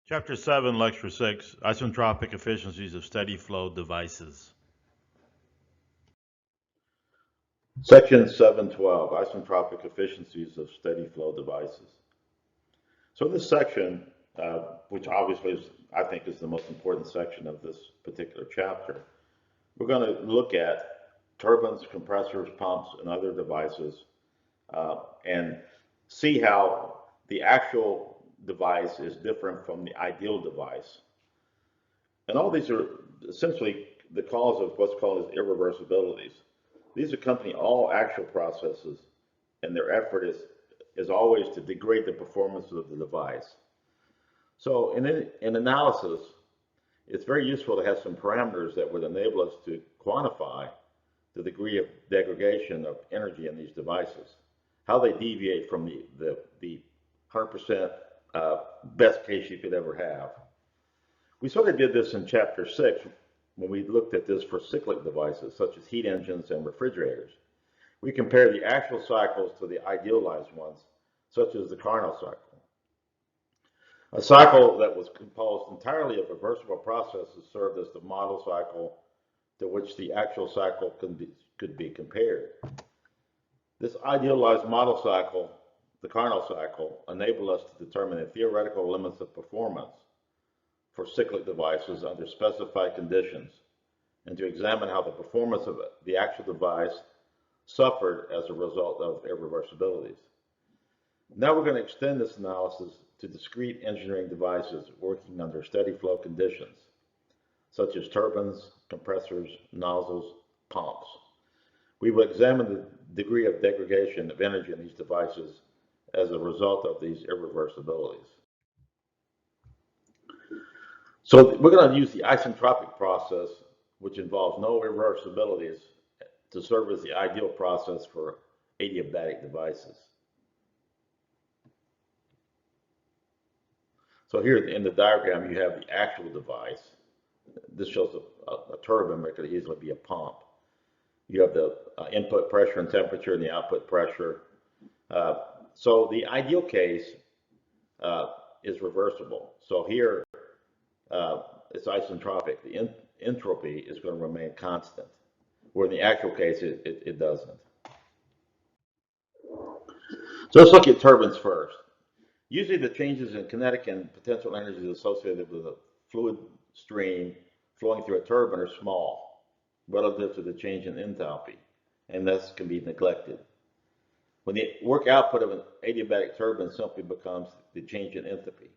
Chapter 7, Lecture 6, Isentropic Efficiencies of Steady Flow Devices. Section 712, Isentropic Efficiencies of Steady Flow Devices. So in this section, which obviously is, I think is the most important section of this particular chapter, we're going to look at turbines, compressors, pumps, and other devices, and see how the actual device is different from the ideal device. And all these are essentially the cause of what's called as irreversibilities. These accompany all actual processes, and their effort is always to degrade the performance of the device. So in analysis, it's very useful to have some parameters that would enable us to quantify the degree of degradation of energy in these devices, how they deviate from the 100% best case you could ever have. We sort of did this in chapter 6 when we looked at this for cyclic devices such as heat engines and refrigerators. We compared the actual cycles to the idealized ones, such as the Carnot cycle. A cycle that was composed entirely of reversible processes served as the model cycle to which the actual cycle could be compared. This idealized model cycle, the Carnot cycle, enabled us to determine the theoretical limits of performance for cyclic devices under specified conditions, and to examine how the performance of the actual device suffered as a result of irreversibilities. Now we're going to extend this analysis to discrete engineering devices working under steady flow conditions, such as turbines, compressors, nozzles, pumps. We will examine the degree of degradation of energy in these devices as a result of these irreversibilities. So we're going to use the isentropic process, which involves no reversibilities, to serve as the ideal process for adiabatic devices. So here in the diagram, you have the actual device. This shows a turbine, but it could easily be a pump. You have the input pressure and temperature and the output pressure. So the ideal case is reversible. So here, it's isentropic. The entropy is going to remain constant, where in the actual case, it doesn't. So let's look at turbines first. Usually the changes in kinetic and potential energies associated with a fluid stream flowing through a turbine are small relative to the change in enthalpy, and thus can be neglected. When the work output of an adiabatic turbine simply becomes the change in enthalpy,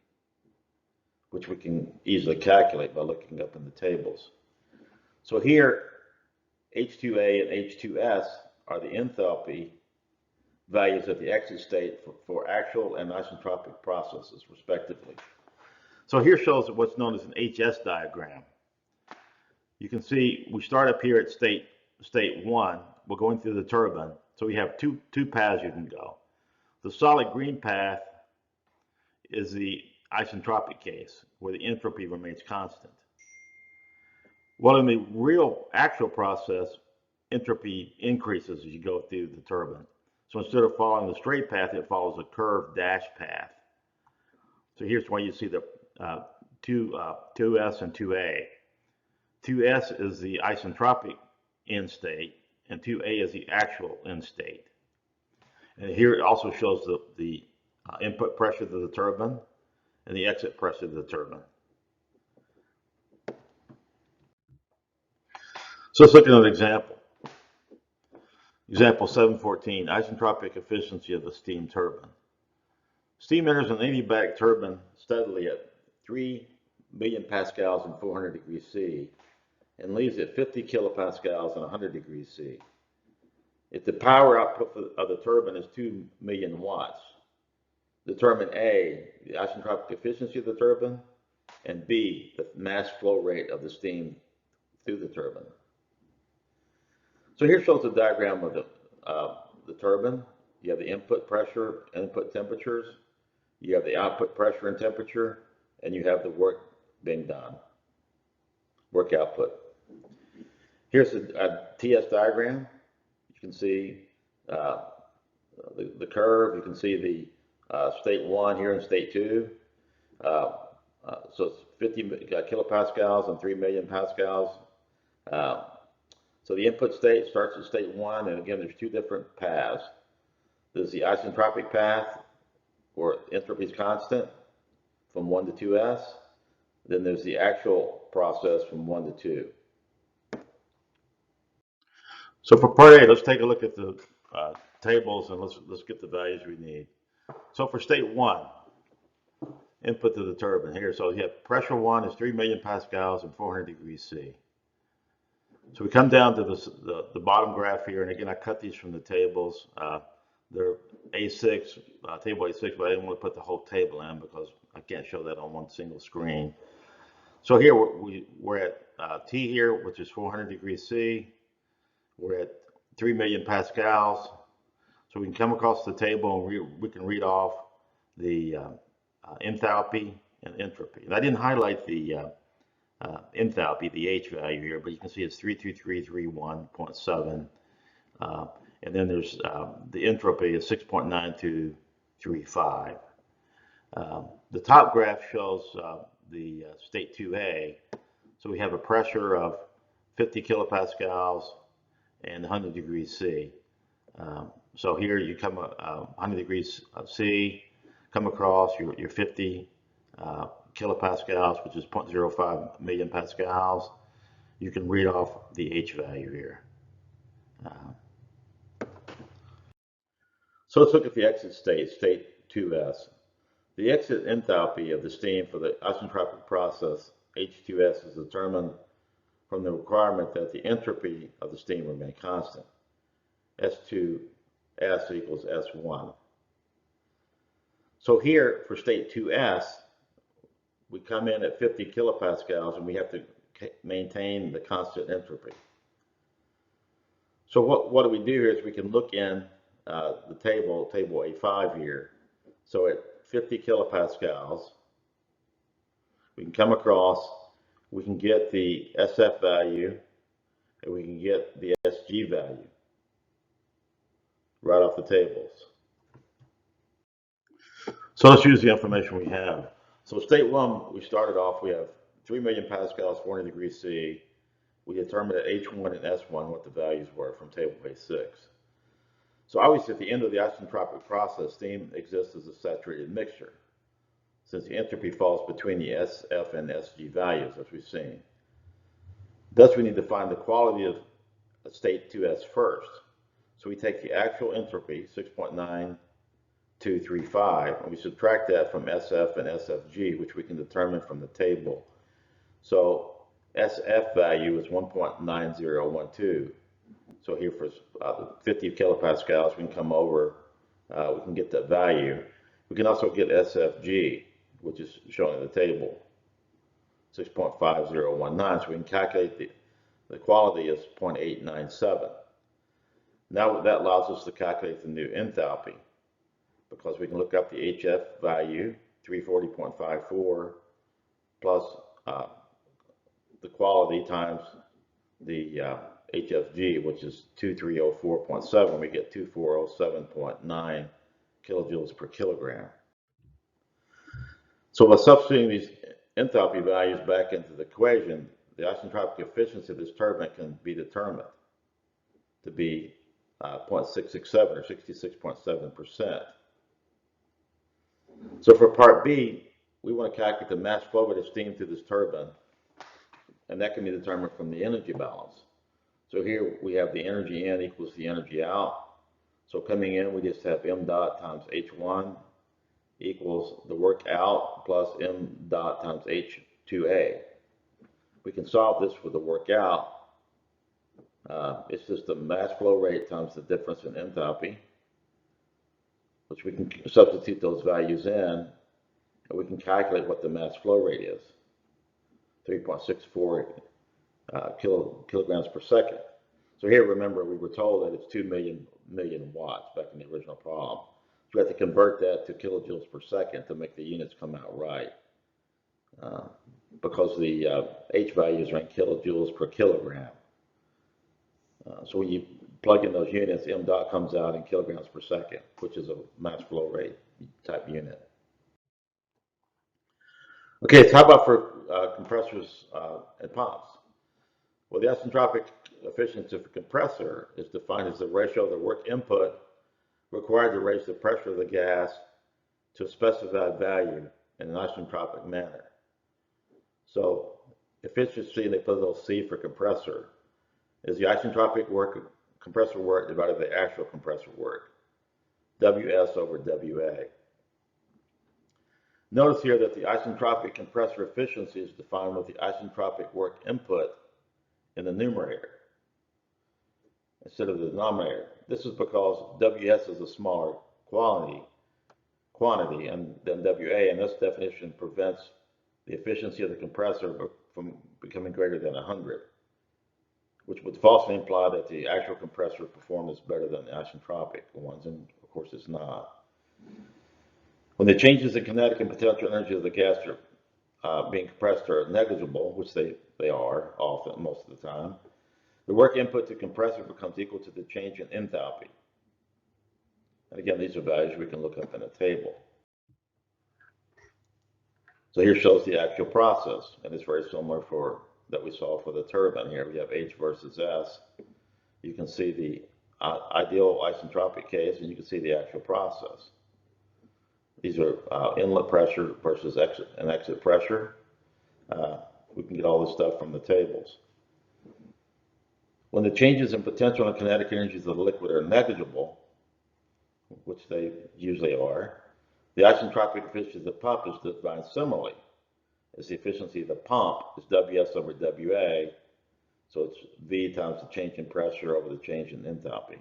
which we can easily calculate by looking up in the tables. So here, H2A and H2S are the enthalpy values at the exit state for actual and isentropic processes, respectively. So here shows what's known as an HS diagram. You can see we start up here at state 1. We're going through the turbine. So we have two paths you can go. The solid green path is the isentropic case, where the entropy remains constant. Well, in the real actual process, entropy increases as you go through the turbine. So instead of following the straight path, it follows a curved dash path. So here's where you see the 2S and 2A. 2S is the isentropic end state, and 2A is the actual end state. And here it also shows the input pressure to the turbine and the exit pressure to the turbine. So let's look at an example. Example 714, isentropic efficiency of the steam turbine. Steam enters an adiabatic turbine steadily at 3 million pascals and 400 degrees C and leaves at 50 kilopascals and 100 degrees C. If the power output of the turbine is 2 million watts, determine A, the isentropic efficiency of the turbine, and B, the mass flow rate of the steam through the turbine. So here shows a diagram of the turbine. You have the input pressure, input temperatures, you have the output pressure and temperature, and you have the work being done, work output. Here's a TS diagram. You can see the curve. You can see the state 1 here and state 2. So it's 50 kilopascals and 3 million pascals. So the input state starts at state 1, and again, there's two different paths. There's the isentropic path, where entropy is constant from 1 to 2s. Then there's the actual process from 1 to 2. So for part A, let's take a look at the tables, and let's get the values we need. So for state 1, input to the turbine here. So you have pressure 1 is 3 million pascals and 400 degrees C. So we come down to the bottom graph here, and again, I cut these from the tables. They're A6, table A6, but I didn't want to put the whole table in because I can't show that on one single screen. So here we're at T here, which is 400 degrees C. We're at 3 million pascals. So we can come across the table and we can read off the enthalpy and entropy. And I didn't highlight the enthalpy, the H value here, but you can see it's 32331.7. And then there's the entropy is 6.9235. The top graph shows the state 2A. So we have a pressure of 50 kilopascals and 100 degrees C. So here you come 100 degrees C, come across your 50 kilopascals, which is 0.05 million pascals. You can read off the H value here. So let's look at the exit state, state 2s. The exit enthalpy of the steam for the isentropic process, H2s, is determined from the requirement that the entropy of the steam remain constant. S2s equals S1. So here for state 2s, we come in at 50 kilopascals and we have to maintain the constant entropy. So what do we do here is we can look in the table A5 here. So at 50 kilopascals, we can come across, we can get the SF value, and we can get the SG value right off the tables. So let's use the information we have. So state 1, we started off, we have 3 million pascals, 400 degrees C. We determined at H1 and S1 what the values were from table A6. So obviously at the end of the isentropic process, steam exists as a saturated mixture, since the entropy falls between the SF and SG values, as we've seen. Thus, we need to find the quality of state 2s first. So we take the actual entropy, 6.9235, and we subtract that from SF and SFG, which we can determine from the table. So SF value is 1.9012. So here for 50 kilopascals, we can come over, we can get that value. We can also get SFG, which is shown in the table, 6.5019. So we can calculate the quality is 0.897. Now that allows us to calculate the new enthalpy, because we can look up the HF value, 340.54, plus the quality times the HFG, which is 2304.7, we get 2407.9 kilojoules per kilogram. So by substituting these enthalpy values back into the equation, the isentropic efficiency of this turbine can be determined to be 0.667 or 66.7%. So for part B, we want to calculate the mass flow rate of steam through this turbine, and that can be determined from the energy balance. So here we have the energy in equals the energy out. So coming in, we just have m dot times H1 equals the work out plus m dot times H2A. We can solve this for the work out. It's just the mass flow rate times the difference in enthalpy, which we can substitute those values in, and we can calculate what the mass flow rate is, 3.64 kilograms per second. So here, remember, we were told that it's 2 million watts back in the original problem. So we have to convert that to kilojoules per second to make the units come out right, because the H values are in kilojoules per kilogram. So when you plug in those units, m dot comes out in kilograms per second, which is a mass flow rate type unit. Okay, so how about for compressors and pumps? Well, the isentropic efficiency of a compressor is defined as the ratio of the work input required to raise the pressure of the gas to a specified value in an isentropic manner. So efficiency, and they put a little C for compressor, is the isentropic work, compressor work divided by the actual compressor work, WS over WA. Notice here that the isentropic compressor efficiency is defined with the isentropic work input in the numerator instead of the denominator. This is because WS is a smaller quantity and than WA, and this definition prevents the efficiency of the compressor from becoming greater than 100, which would falsely imply that the actual compressor performance is better than the isentropic ones, and of course it's not. When the changes in kinetic and potential energy of the gas are being compressed are negligible, which they are often, most of the time, the work input to compressor becomes equal to the change in enthalpy. And again, these are values we can look up in a table. So here shows the actual process, and it's very similar for that we saw for the turbine here. We have H versus S. You can see the ideal isentropic case, and you can see the actual process. These are inlet pressure versus exit pressure. We can get all this stuff from the tables. When the changes in potential and kinetic energies of the liquid are negligible, which they usually are, the isentropic efficiency of the pump is defined similarly, as the efficiency of the pump is WS over WA, so it's V times the change in pressure over the change in enthalpy.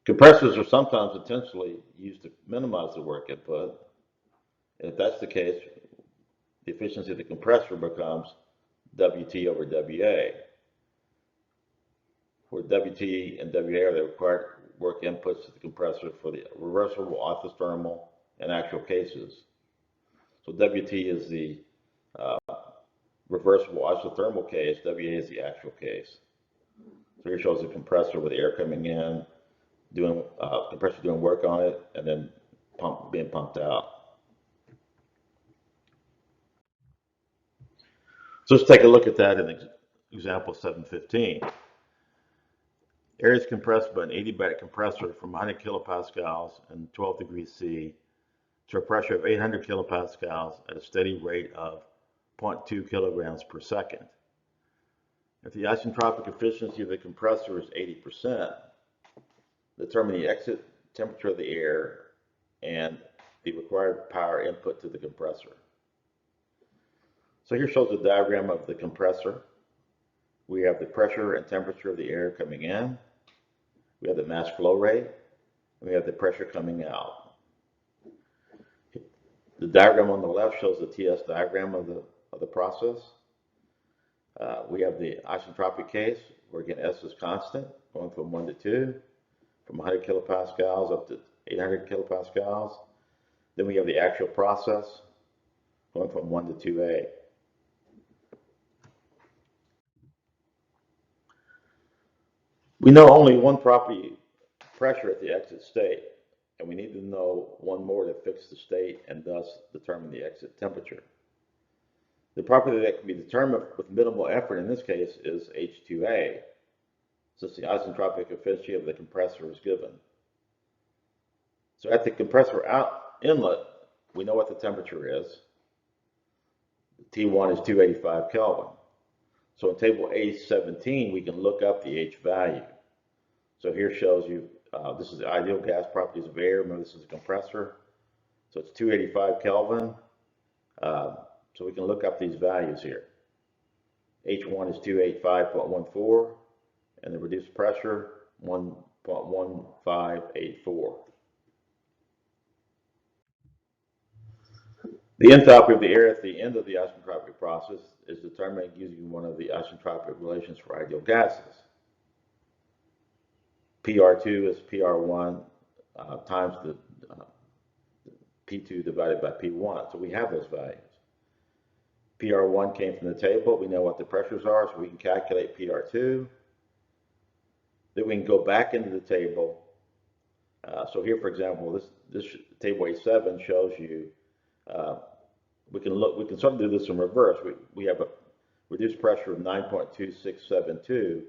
Compressors are sometimes intentionally used to minimize the work input, and if that's the case, the efficiency of the compressor becomes WT over WA, where WT and WA are the required work inputs to the compressor for the reversible isothermal and actual cases. So WT is the reversible isothermal case, WA is the actual case. So here shows the compressor with the air coming in, compressor doing work on it, and then being pumped out. So let's take a look at that in example 715. Air is compressed by an adiabatic compressor from 100 kilopascals and 12 degrees C to a pressure of 800 kilopascals at a steady rate of 0.2 kilograms per second. If the isentropic efficiency of the compressor is 80%, determine the exit temperature of the air and the required power input to the compressor. So here shows a diagram of the compressor. We have the pressure and temperature of the air coming in. We have the mass flow rate, and we have the pressure coming out. The diagram on the left shows the TS diagram of the process. We have the isentropic case, where again S is constant, going from 1 to 2, from 100 kilopascals up to 800 kilopascals. Then we have the actual process, going from 1 to 2A. We know only one property, pressure at the exit state, and we need to know one more to fix the state and thus determine the exit temperature. The property that can be determined with minimal effort in this case is H2A, since the isentropic efficiency of the compressor is given. So at the compressor inlet, we know what the temperature is. T1 is 285 Kelvin. So in table A17, we can look up the H value. So here shows you, this is the ideal gas properties of air. Remember, this is a compressor. So it's 285 Kelvin. So we can look up these values here. H1 is 285.14, and the reduced pressure, 1.1584. The enthalpy of the air at the end of the isentropic process is determined using one of the isentropic relations for ideal gases. PR2 is PR1 times the P2 divided by P1. So we have those values. PR1 came from the table. We know what the pressures are, so we can calculate PR2. Then we can go back into the table. So here, for example, this table A7 shows you We can sort of do this in reverse. We have a reduced pressure of 9.2672.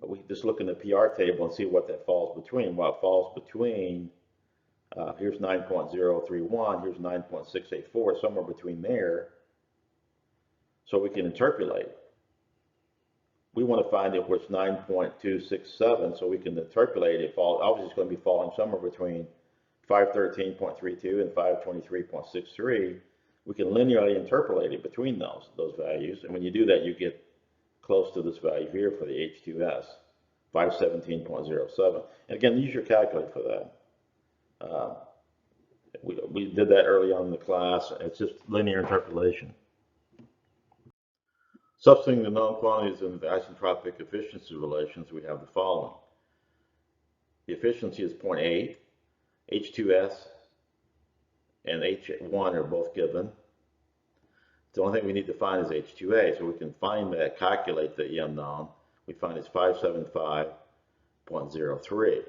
We just look in the PR table and see what that falls between. Well, it falls between, here's 9.031, here's 9.684, somewhere between there. So we can interpolate. We want to find it where it's 9.267, so we can interpolate it. Obviously, it's going to be falling somewhere between 513.32 and 523.63. We can linearly interpolate it between those values, and when you do that, you get close to this value here for the H2S, 517.07. And again, use your calculator for that. We did that early on in the class. It's just linear interpolation. Substituting the known quantities in the isentropic efficiency relations, we have the following. The efficiency is 0.8, H2S and H1 are both given. The only thing we need to find is H2A, so we can find that, calculate the unknown. We find it's 575.03.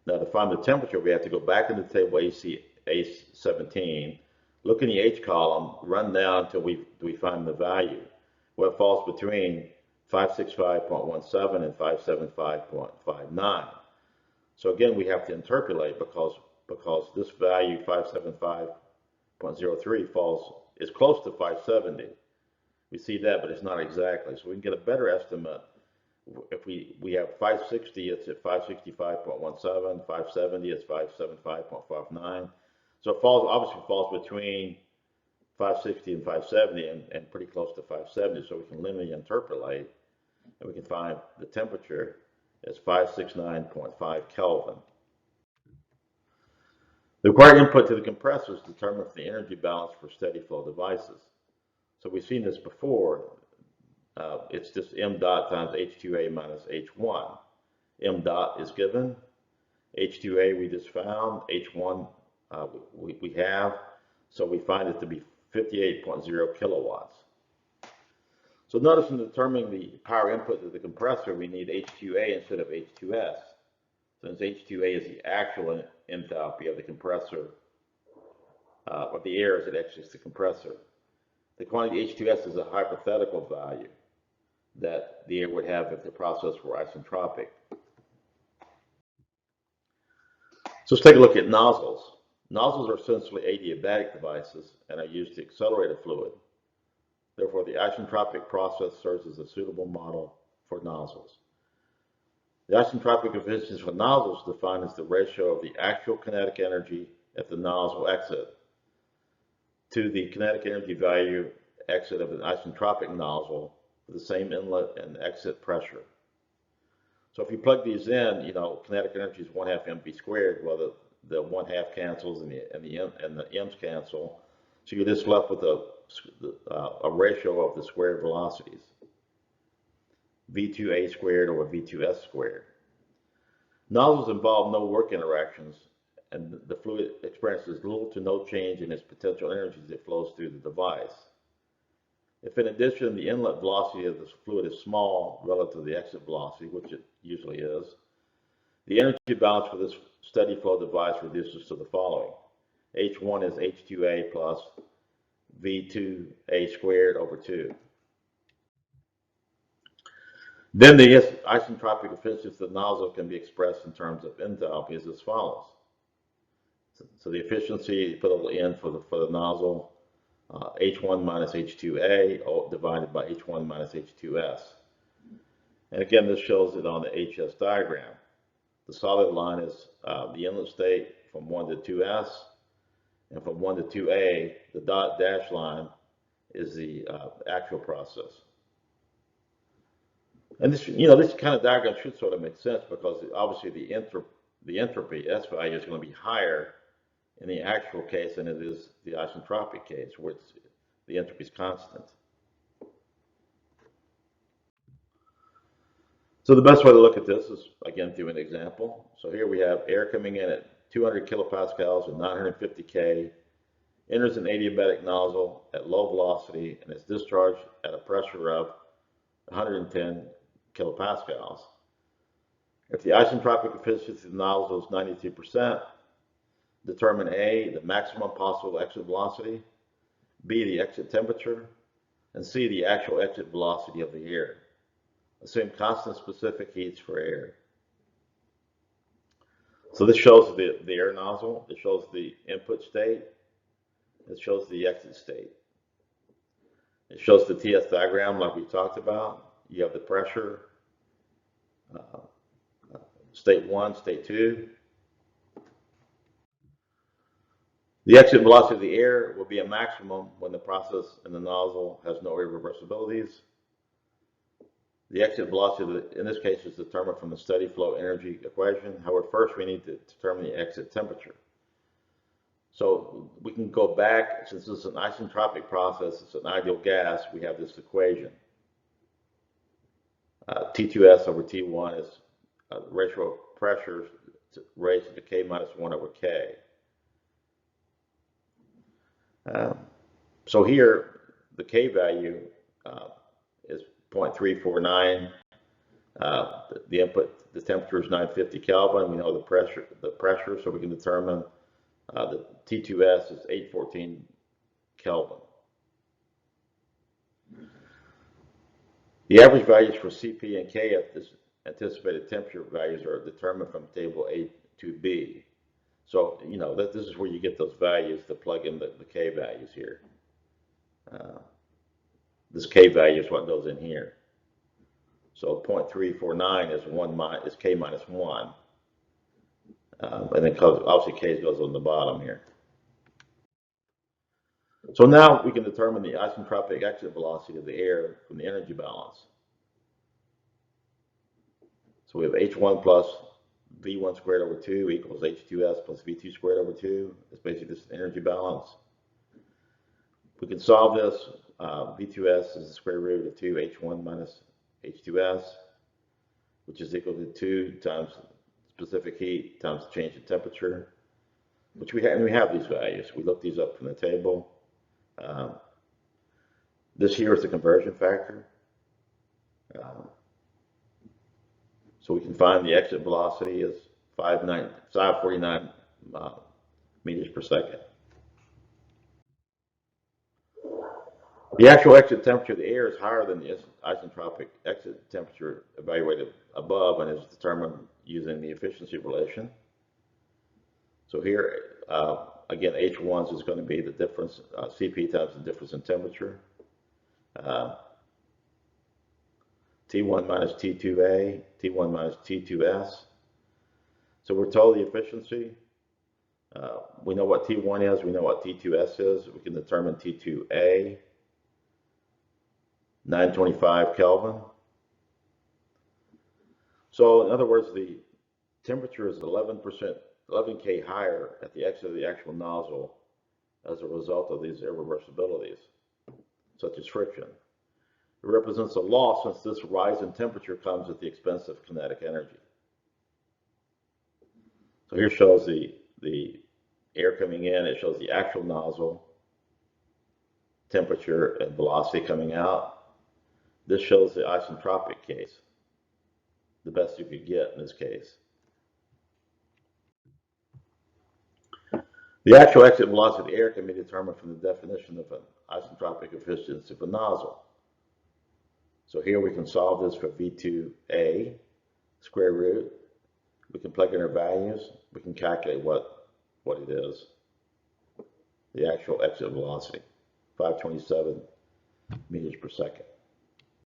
Now to find the temperature, we have to go back into the table AC17, look in the H column, run down until we find the value. Well, it falls between 565.17 and 575.59. So again, we have to interpolate because this value 575.03 is close to 570. We see that, but it's not exactly. So we can get a better estimate. If we have 560, it's at 565.17, 570, it's 575.59. So it obviously falls between 560 and 570 and pretty close to 570, so we can linearly interpolate, and we can find the temperature is 569.5 Kelvin. The required input to the compressors determines the energy balance for steady flow devices. So we've seen this before. It's just m dot times H2A minus H1. M dot is given. H2A we just found. H1 we have. So we find it to be 58.0 kilowatts. So notice in determining the power input to the compressor, we need H2A instead of H2S. Since H2A is the actual enthalpy of the compressor, or the air as it exits the compressor. The quantity H2S is a hypothetical value that the air would have if the process were isentropic. So let's take a look at nozzles. Nozzles are essentially adiabatic devices and are used to accelerate a fluid. Therefore, the isentropic process serves as a suitable model for nozzles. The isentropic efficiency for nozzles is defined as the ratio of the actual kinetic energy at the nozzle exit to the kinetic energy value exit of an isentropic nozzle with the same inlet and exit pressure. So if you plug these in, kinetic energy is 1/2 mv squared. Well, the 1/2 cancels and the m's cancel. So you're just left with a ratio of the squared velocities, V2A squared over V2S squared. Nozzles involve no work interactions, and the fluid experiences little to no change in its potential energy as it flows through the device. If in addition the inlet velocity of the fluid is small relative to the exit velocity, which it usually is, the energy balance for this steady flow device reduces to the following. H1 is H2A plus V2A squared over 2. Then the isentropic efficiency of the nozzle can be expressed in terms of enthalpy as follows. So the efficiency, you put a little n for the nozzle, H1 minus H2A divided by H1 minus H2S. And again, this shows it on the HS diagram. The solid line is the inlet state from 1 to 2S, and from 1 to 2A, the dot dash line is the actual process. And this, this kind of diagram should sort of make sense because obviously the entropy S value is going to be higher in the actual case than it is the isentropic case, where the entropy is constant. So the best way to look at this is, again, through an example. So here we have air coming in at 200 kilopascals and 950 K, enters an adiabatic nozzle at low velocity and is discharged at a pressure of 110 kilopascals. If the isentropic efficiency of the nozzle is 92%, Determine A, the maximum possible exit velocity, B, the exit temperature, and C, the actual exit velocity of the air. Assume constant specific heats for air. So this shows the air nozzle, it shows the input state, it shows the exit state. It shows the TS diagram like we talked about. You have the pressure, state 1, state 2. The exit velocity of the air will be a maximum when the process in the nozzle has no irreversibilities. The exit velocity, in this case, is determined from the steady flow energy equation. However, first we need to determine the exit temperature. So we can go back, since this is an isentropic process, it's an ideal gas, we have this equation. T2S over T1 is the ratio of pressure raised to the K minus 1 over K. So here, the K value is 0.349. The input, the temperature is 950 Kelvin. We know the pressure, so we can determine the T2S is 814 Kelvin. The average values for CP and K at this anticipated temperature values are determined from table A to B. So, you know, this is where you get those values to plug in the K values here. This K value is what goes in here. So 0.349 is K minus 1. And then obviously K goes on the bottom here. So now we can determine the isentropic exit velocity of the air from the energy balance. So we have H1 plus V1 squared over 2 equals H2S plus V2 squared over 2. It's basically this energy balance. We can solve this. V2S is the square root of 2H1 minus H2S, which is equal to 2 times specific heat times the change in temperature, which we have these values. We looked these up from the table. This here is the conversion factor. So we can find the exit velocity is 549 meters per second. The actual exit temperature of the air is higher than the isentropic exit temperature evaluated above and is determined using the efficiency relation. So here, again, H1 is going to be the difference, CP times the difference in temperature. T1 minus T2A, T1 minus T2S. So we're told the efficiency. We know what T1 is, we know what T2S is. We can determine T2A, 925 Kelvin. So in other words, the temperature is 11K higher at the exit of the actual nozzle as a result of these irreversibilities, such as friction. It represents a loss since this rise in temperature comes at the expense of kinetic energy. So here shows the air coming in, it shows the actual nozzle, temperature and velocity coming out. This shows the isentropic case, the best you could get in this case. The actual exit velocity of the air can be determined from the definition of an isentropic efficiency of a nozzle. So here we can solve this for V2A, square root. We can plug in our values. We can calculate what it is. The actual exit velocity, 527 meters per second.